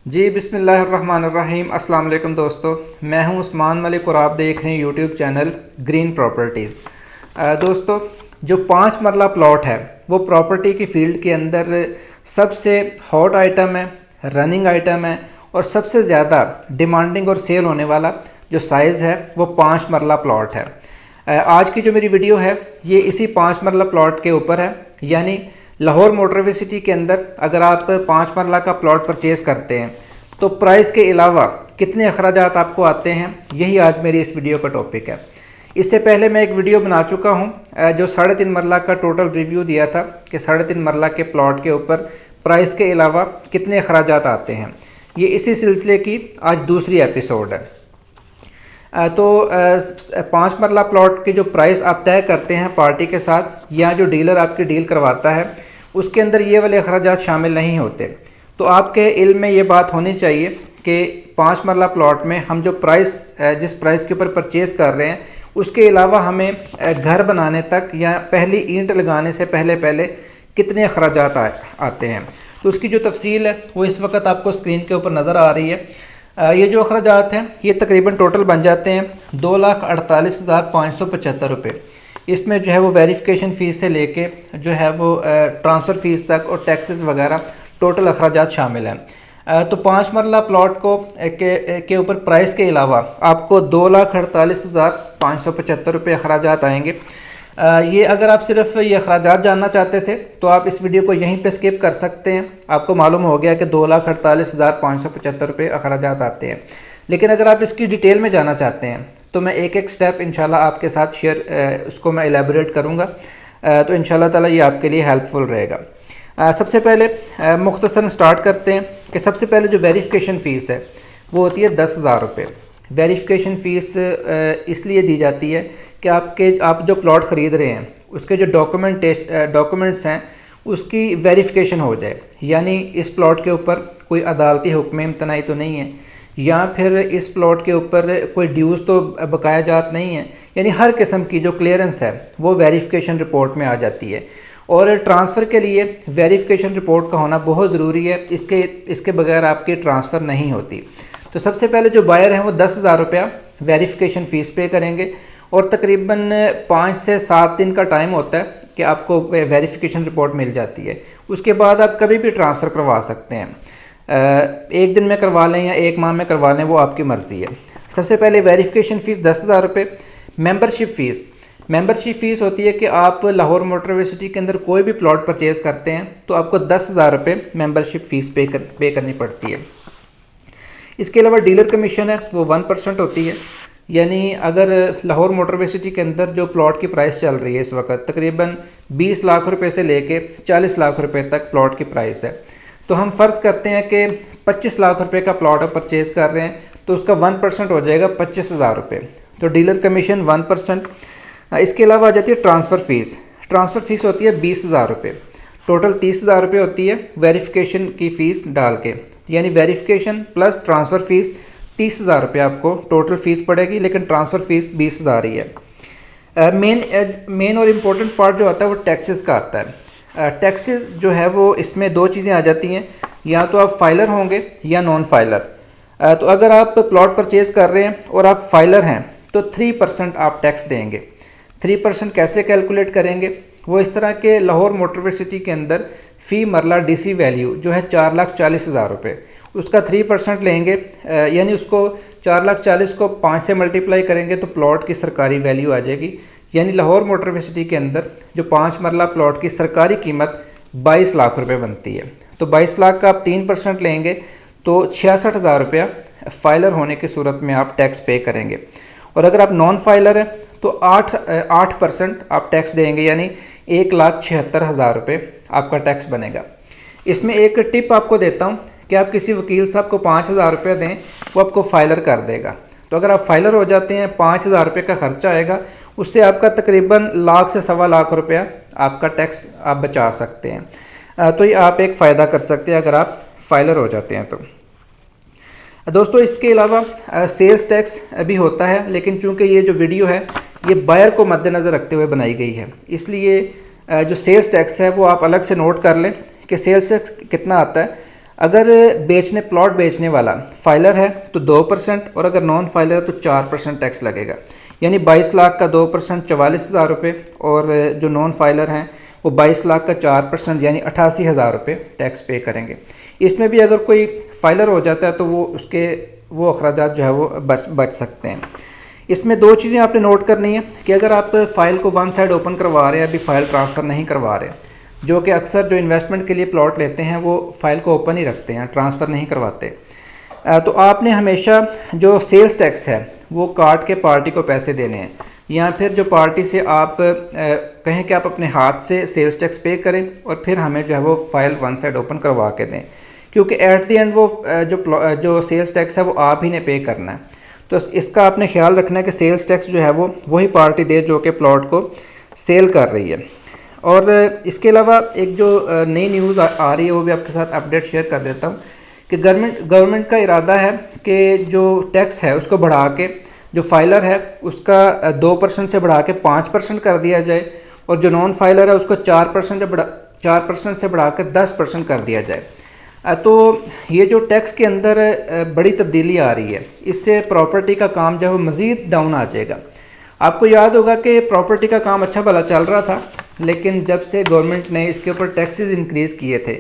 जी बिस्मिल्लाहिर्रहमानिर्रहीम। अस्सलाम वालेकुम दोस्तों, मैं हूं उस्मान मलिक और आप देख रहे हैं यूट्यूब चैनल ग्रीन प्रॉपर्टीज़। दोस्तों, जो 5 मरला प्लॉट है वो प्रॉपर्टी की फील्ड के अंदर सबसे हॉट आइटम है, रनिंग आइटम है और सबसे ज़्यादा डिमांडिंग और सेल होने वाला जो साइज़ है वो 5 मरला प्लॉट है। आज की जो मेरी वीडियो है ये इसी 5 मरला प्लॉट के ऊपर है, यानी लाहौर मोटरवे सिटी के अंदर अगर आप 5 मरला का प्लॉट परचेज करते हैं तो प्राइस के अलावा कितने अखराजात आपको आते हैं, यही आज मेरी इस वीडियो का टॉपिक है। इससे पहले मैं एक वीडियो बना चुका हूं जो 3.5 मरला का टोटल रिव्यू दिया था कि 3.5 मरला के प्लॉट के ऊपर प्राइस के अलावा कितने अखराजात आते हैं। ये इसी सिलसिले की आज दूसरी एपिसोड है। तो 5 मरला प्लॉट की जो प्राइस आप तय करते हैं पार्टी के साथ या जो डीलर आपकी डील करवाता है उसके अंदर ये वाले अखराजात शामिल नहीं होते। तो आपके इल्म में ये बात होनी चाहिए कि 5 मरला प्लॉट में हम जो प्राइस जिस प्राइस के ऊपर परचेज़ कर रहे हैं उसके अलावा हमें घर बनाने तक या पहली ईंट लगाने से पहले पहले कितने अखराजात आते हैं। तो उसकी जो तफसील है वो इस वक्त आपको स्क्रीन के ऊपर नज़र आ रही है। ये जो अखराजात हैं ये तकरीबन टोटल बन जाते हैं 2,48,575 रुपये। इसमें जो है वो वेरिफिकेशन फ़ीस से लेके जो है वो ट्रांसफ़र फ़ीस तक और टैक्सेस वगैरह टोटल अखराजात शामिल हैं। तो 5 मरला प्लॉट के ऊपर प्राइस के अलावा आपको 2,48,575 रुपये अखराजात आएंगे। ये अगर आप सिर्फ ये अखराजात जानना चाहते थे तो आप इस वीडियो को यहीं पे स्किप कर सकते हैं। आपको मालूम हो गया कि 2,48,575 रुपये अखराजात आते हैं। लेकिन अगर आप इसकी डिटेल में जाना चाहते हैं तो मैं एक एक स्टेप इंशाल्लाह आपके साथ शेयर उसको मैं एलेबोरेट करूँगा। तो इंशाल्लाह ताला ये आपके लिए हेल्पफुल रहेगा। सबसे पहले मुख्तसर स्टार्ट करते हैं कि सबसे पहले जो वेरिफिकेशन फ़ीस है वो होती है 10,000 रुपये। वेरिफिकेशन फ़ीस इसलिए दी जाती है कि आप जो प्लॉट ख़रीद रहे हैं उसके जो डॉक्यूमेंट्स हैं उसकी वेरिफिकेशन हो जाए, यानी इस प्लॉट के ऊपर कोई अदालती हुक्म इम्तनाई तो नहीं है या फिर इस प्लॉट के ऊपर कोई ड्यूज़ तो बकाया जात नहीं है, यानी हर किस्म की जो क्लियरेंस है वो वेरिफिकेशन रिपोर्ट में आ जाती है। और ट्रांसफ़र के लिए वेरिफिकेशन रिपोर्ट का होना बहुत ज़रूरी है, इसके बगैर आपकी ट्रांसफ़र नहीं होती। तो सबसे पहले जो बायर हैं वो 10,000 रुपया वेरिफिकेशन फ़ीस पे करेंगे और तकरीबन 5 से 7 दिन का टाइम होता है कि आपको वेरिफिकेशन रिपोर्ट मिल जाती है। उसके बाद आप कभी भी ट्रांसफ़र करवा सकते हैं, एक दिन में करवा लें या एक माह में करवा लें, वो आपकी मर्ज़ी है। सबसे पहले वेरिफिकेशन फ़ीस 10,000 रुपये। मेंबरशिप फ़ीस होती है कि आप लाहौर मोटरवे सिटी के अंदर कोई भी प्लॉट परचेज़ करते हैं तो आपको 10,000 रुपये मेंबरशिप फ़ीस पे करनी पड़ती है। इसके अलावा डीलर कमीशन है वो 1% होती है, यानी अगर लाहौर मोटरवे सिटी के अंदर जो प्लॉट की प्राइस चल रही है इस वक्त तकरीबन 20 लाख रुपए से लेके 40 लाख रुपए तक प्लॉट की प्राइस है, तो हम फ़र्ज़ करते हैं कि 25 लाख रुपए का प्लॉट आप परचेज़ कर रहे हैं तो उसका 1% हो जाएगा 25,000 रुपये। तो डीलर कमीशन 1%। इसके अलावा आ जाती है ट्रांसफ़र फ़ीस होती है 20,000 रुपये। टोटल 30,000 रुपये होती है वेरिफिकेशन की फ़ीस डाल के, यानी वेरिफिकेशन प्लस ट्रांसफ़र फ़ीस 30,000 रुपये आपको टोटल फ़ीस पड़ेगी, लेकिन ट्रांसफ़र फ़ीस 20,000 ही है। मेन और इम्पोर्टेंट पार्ट जो आता है वो टैक्सेस का आता है। टैक्सेस जो है वो इसमें दो चीज़ें आ जाती हैं, या तो आप फाइलर होंगे या नॉन फाइलर। तो अगर आप प्लॉट परचेज़ कर रहे हैं और आप फाइलर हैं तो 3% आप टैक्स देंगे। 3% कैसे कैलकुलेट करेंगे, वो इस तरह के लाहौर मोटरवे सिटी के अंदर फ़ी मरला डीसी वैल्यू जो है 4,40,000 रुपये, उसका 3% लेंगे, यानी उसको 4,40,000 को 5 से मल्टीप्लाई करेंगे तो प्लॉट की सरकारी वैल्यू आ जाएगी। यानी लाहौर मोटरवे सिटी के अंदर जो 5 मरला प्लॉट की सरकारी कीमत 22 लाख रुपये बनती है। तो 22 लाख का आप 3% लेंगे तो 66,000 रुपया फाइलर होने की सूरत में आप टैक्स पे करेंगे। और अगर आप नॉन फाइलर हैं तो 8% आप टैक्स देंगे, यानी 1,76,000 रुपये आपका टैक्स बनेगा। इसमें एक टिप आपको देता हूँ कि आप किसी वकील साहब को 5,000 रुपये दें, वो आपको फाइलर कर देगा। तो अगर आप फाइलर हो जाते हैं 5,000 रुपये का खर्चा आएगा, उससे आपका तकरीबन लाख से सवा लाख रुपया आपका टैक्स आप बचा सकते हैं। तो ये आप एक फ़ायदा कर सकते हैं अगर आप फाइलर हो जाते हैं तो। दोस्तों, इसके अलावा सेल्स टैक्स भी होता है, लेकिन चूंकि ये जो वीडियो है ये बायर को मद्देनज़र रखते हुए बनाई गई है, इसलिए जो सेल्स टैक्स है वो आप अलग से नोट कर लें कि सेल्स टैक्स कितना आता है। अगर प्लॉट बेचने वाला फाइलर है तो 2%, और अगर नॉन फाइलर है तो 4% टैक्स लगेगा। यानी 22 लाख का 2% 44,000 रुपये, और जो नॉन फाइलर हैं वो 22 लाख का 4% यानी 88,000 रुपये टैक्स पे करेंगे। इसमें भी अगर कोई फाइलर हो जाता है तो वो अखराजात जो है वो बच सकते हैं। इसमें दो चीज़ें आपने नोट करनी है कि अगर आप फाइल को वन साइड ओपन करवा रहे हैं, अभी फाइल ट्रांसफ़र नहीं करवा रहे, जो कि अक्सर जो इन्वेस्टमेंट के लिए प्लॉट लेते हैं वो फाइल को ओपन ही रखते हैं, ट्रांसफ़र नहीं करवाते, तो आपने हमेशा जो सेल्स टैक्स है वो काट के पार्टी को पैसे देने हैं, या फिर जो पार्टी से आप कहें कि आप अपने हाथ से सेल्स टैक्स पे करें और फिर हमें जो है वो फाइल वन साइड ओपन करवा के दें, क्योंकि एट द एंड वो जो सेल्स टैक्स है वो आप ही ने पे करना है। तो इसका आपने ख्याल रखना है कि सेल्स टैक्स जो है वो वही पार्टी दे जो कि प्लॉट को सेल कर रही है। और इसके अलावा एक जो नई न्यूज़ आ रही है वो भी आपके साथ अपडेट शेयर कर देता हूँ कि गवर्नमेंट का इरादा है कि जो टैक्स है उसको बढ़ा के जो फाइलर है उसका 2% से बढ़ा के 5% कर दिया जाए, और जो नॉन फाइलर है उसको 4% से बढ़ा कर 10% कर दिया जाए। तो ये जो टैक्स के अंदर बड़ी तब्दीली आ रही है, इससे प्रॉपर्टी का काम जो है वो मज़ीद डाउन आ जाएगा। आपको याद होगा कि प्रॉपर्टी का काम अच्छा भला चल रहा था, लेकिन जब से गवर्नमेंट ने इसके ऊपर टैक्सेस इंक्रीज़ किए थे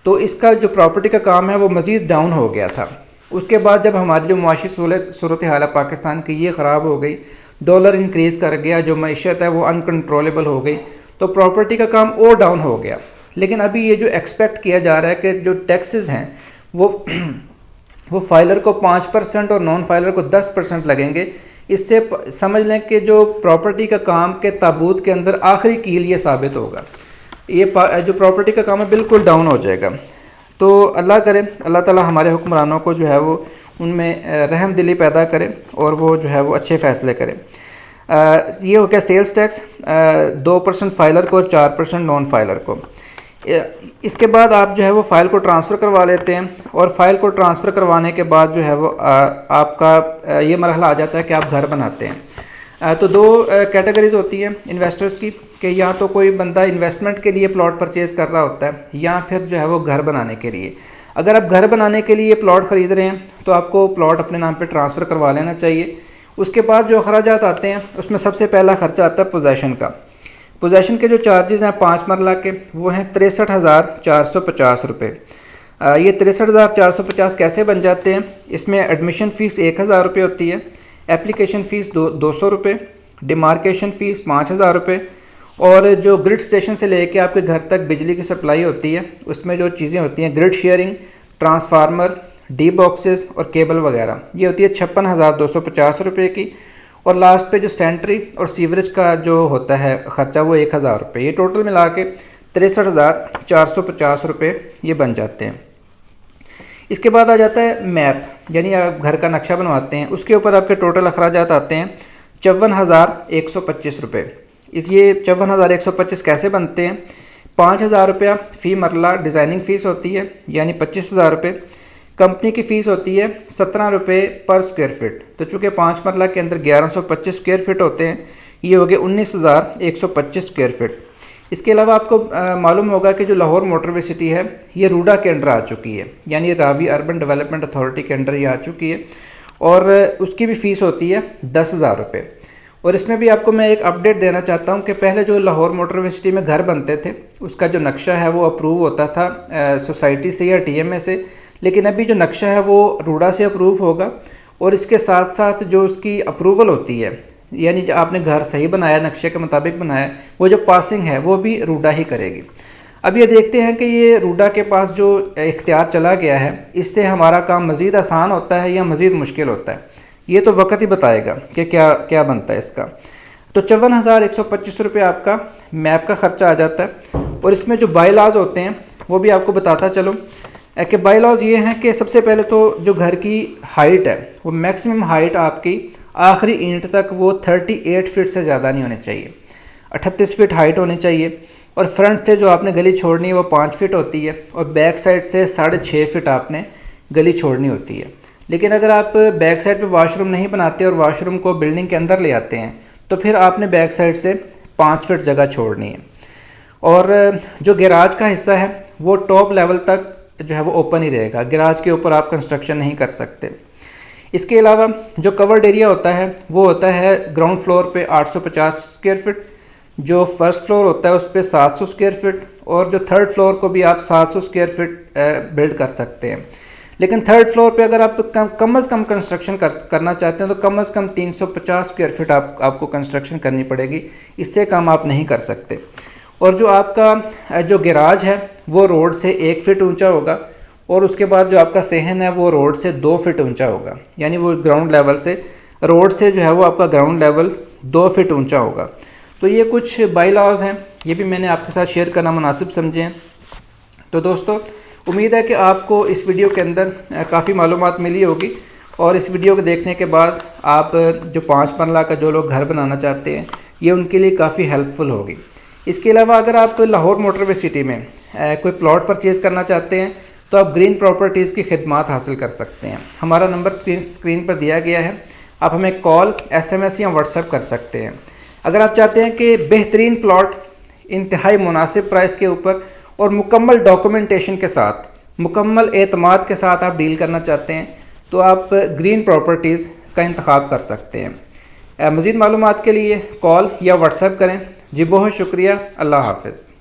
तो इसका जो प्रॉपर्टी का काम है वो मज़ीद डाउन हो गया था। उसके बाद जब हमारी जो मुआशी सूरत हाल है पाकिस्तान की ये ख़राब हो गई, डॉलर इंक्रीज़ कर गया, जो मईशत है वो अनकंट्रोलेबल हो गई, तो प्रॉपर्टी का काम और डाउन हो गया। लेकिन अभी ये जो एक्सपेक्ट किया जा रहा है कि जो टैक्सेस हैं वो फाइलर को 5% और नॉन फाइलर को 10% लगेंगे। इससे समझ लें कि जो प्रॉपर्टी का काम के ताबूत के अंदर आखिरी कील ये साबित होगा, ये जो प्रॉपर्टी का काम है बिल्कुल डाउन हो जाएगा। तो अल्लाह करे, अल्लाह ताला हमारे हुक्मरानों को जो है वो उनमें रहम दिली पैदा करे और वो जो है वो अच्छे फ़ैसले करे। ये हो गया सेल्स टैक्स, 2% फाइलर को और 4% नॉन फाइलर को। इसके बाद आप जो है वो फ़ाइल को ट्रांसफ़र करवा लेते हैं, और फाइल को ट्रांसफ़र करवाने के बाद जो है वो आपका ये मरहला आ जाता है कि आप घर बनाते हैं। तो दो कैटेगरीज होती हैं इन्वेस्टर्स की, कि या तो कोई बंदा इन्वेस्टमेंट के लिए प्लॉट परचेज़ कर रहा होता है, या फिर जो है वो घर बनाने के लिए। अगर आप घर बनाने के लिए प्लॉट ख़रीद रहे हैं तो आपको प्लॉट अपने नाम पर ट्रांसफ़र करवा लेना चाहिए। उसके बाद जो अखराजात आते हैं उसमें सबसे पहला खर्चा आता है पोजेसन का। पोजेसन के जो चार्जेज़ हैं 5 मरला के वो हैं 63,450 रुपये। ये 63,450 कैसे बन जाते हैं? इसमें एडमिशन फ़ीस 1,000 रुपये होती है, एप्लीकेशन फ़ीस 200 रुपये, डिमार्केशन फ़ीस 5,000 रुपये, और जो ग्रिड स्टेशन से लेके आपके घर तक बिजली की सप्लाई होती है उसमें जो चीज़ें होती हैं, grid sharing, transformer, D boxes और केबल वगैरह, ये होती है 56,250 रुपये की। और लास्ट पे जो सेंट्री और सीवरेज का जो होता है ख़र्चा वो 1,000 रुपये। ये टोटल मिला के 63,450 रुपये ये बन जाते हैं। इसके बाद आ जाता है मैप, यानी आप घर का नक्शा बनवाते हैं, उसके ऊपर आपके टोटल अखराजात आते हैं 54,125 रुपये। ये 54,125 कैसे बनते हैं? 5,000 रुपया फ़ी मरला डिज़ाइनिंग फ़ीस होती है, यानी 25,000 रुपये। कंपनी की फ़ीस होती है 17 रुपये पर स्क्वायर फिट। तो चूँकि 5 मरला के अंदर 1125 स्क्वायर फिट होते हैं, ये हो गए 19,125 स्क्वायर फिट। इसके अलावा आपको मालूम होगा कि जो लाहौर मोटरवे सिटी है ये रूडा के अंडर आ चुकी है, यानी रावी अर्बन डेवलपमेंट अथॉरिटी के अंडर ये आ चुकी है, और उसकी भी फ़ीस होती है 10,000 रुपये। और इसमें भी आपको मैं एक अपडेट देना चाहता हूँ कि पहले जो लाहौर मोटरवे सिटी में घर बनते थे उसका जो नक्शा है वो अप्रूव होता था सोसाइटी से या TMA से, लेकिन अभी जो नक्शा है वो रूडा से अप्रूव होगा, और इसके साथ साथ जो उसकी अप्रूवल होती है, यानी जो आपने घर सही बनाया, नक्शे के मुताबिक बनाया, वो जो पासिंग है वो भी रूडा ही करेगी। अब ये देखते हैं कि ये रूडा के पास जो इख्तियार चला गया है इससे हमारा काम मज़ीद आसान होता है या मज़ीद मुश्किल होता है, ये तो वक्त ही बताएगा कि क्या क्या बनता है इसका। तो 54,125 रुपये आपका मैप का ख़र्चा आ जाता है। और इसमें जो बाई लॉज होते हैं वो भी आपको बताता चलो कि बाई लॉज ये हैं कि सबसे पहले तो जो घर की हाइट है वो मैक्सिमम हाइट आपकी आखिरी ईंट तक वो 38 फीट से ज़्यादा नहीं होनी चाहिए, 38 फीट हाइट होनी चाहिए। और फ्रंट से जो आपने गली छोड़नी है वो 5 फीट होती है, और बैक साइड से 6.5 फीट आपने गली छोड़नी होती है। लेकिन अगर आप बैक साइड पे वॉशरूम नहीं बनाते और वॉशरूम को बिल्डिंग के अंदर ले आते हैं तो फिर आपने बैक साइड से 5 फीट जगह छोड़नी है। और जो गैराज का हिस्सा है वो टॉप लेवल तक जो है वो ओपन ही रहेगा, गैराज के ऊपर आप कंस्ट्रक्शन नहीं कर सकते। इसके अलावा जो कवर्ड एरिया होता है वो होता है ग्राउंड फ्लोर पे 850 स्क्वायर फीट, जो फर्स्ट फ्लोर होता है उस पर 700 स्क्वायर फीट, और जो थर्ड फ्लोर को भी आप 700 स्क्वायर फीट बिल्ड कर सकते हैं। लेकिन थर्ड फ्लोर पे अगर आप कम अज़ कम कंस्ट्रक्शन करना चाहते हैं तो कम अज़ कम 350 स्क्वायर फीट आपको कंस्ट्रक्शन करनी पड़ेगी, इससे कम आप नहीं कर सकते। और जो आपका जो गैराज है वो रोड से 1 फीट ऊंचा होगा, और उसके बाद जो आपका सहन है वो रोड से 2 फीट ऊंचा होगा, यानी वो ग्राउंड लेवल से, रोड से जो है वो आपका ग्राउंड लेवल 2 फीट ऊंचा होगा। तो ये कुछ बाई लॉज हैं, ये भी मैंने आपके साथ शेयर करना मुनासिब समझे हैं। तो दोस्तों, उम्मीद है कि आपको इस वीडियो के अंदर काफ़ी मालूमात मिली होगी, और इस वीडियो को देखने के बाद आप जो 5 मरला का जो लोग घर बनाना चाहते हैं ये उनके लिए काफ़ी हेल्पफुल होगी। इसके अलावा अगर आप लाहौर मोटरवे सिटी में कोई प्लॉट परचेज़ करना चाहते हैं तो आप ग्रीन प्रॉपर्टीज़ की खिदमात हासिल कर सकते हैं। हमारा नंबर स्क्रीन पर दिया गया है, आप हमें कॉल, SMS या व्हाट्सएप कर सकते हैं। अगर आप चाहते हैं कि बेहतरीन प्लॉट इंतहाई मुनासिब प्राइस के ऊपर और मुकम्मल डॉक्यूमेंटेशन के साथ, मुकम्मल एतमाद के साथ आप डील करना चाहते हैं तो आप ग्रीन प्रॉपर्टीज़ का इंतखाब कर सकते हैं। मज़ीद मालूमात के लिए कॉल या व्हाट्सएप करें। जी बहुत शुक्रिया, अल्लाह हाफ़िज़।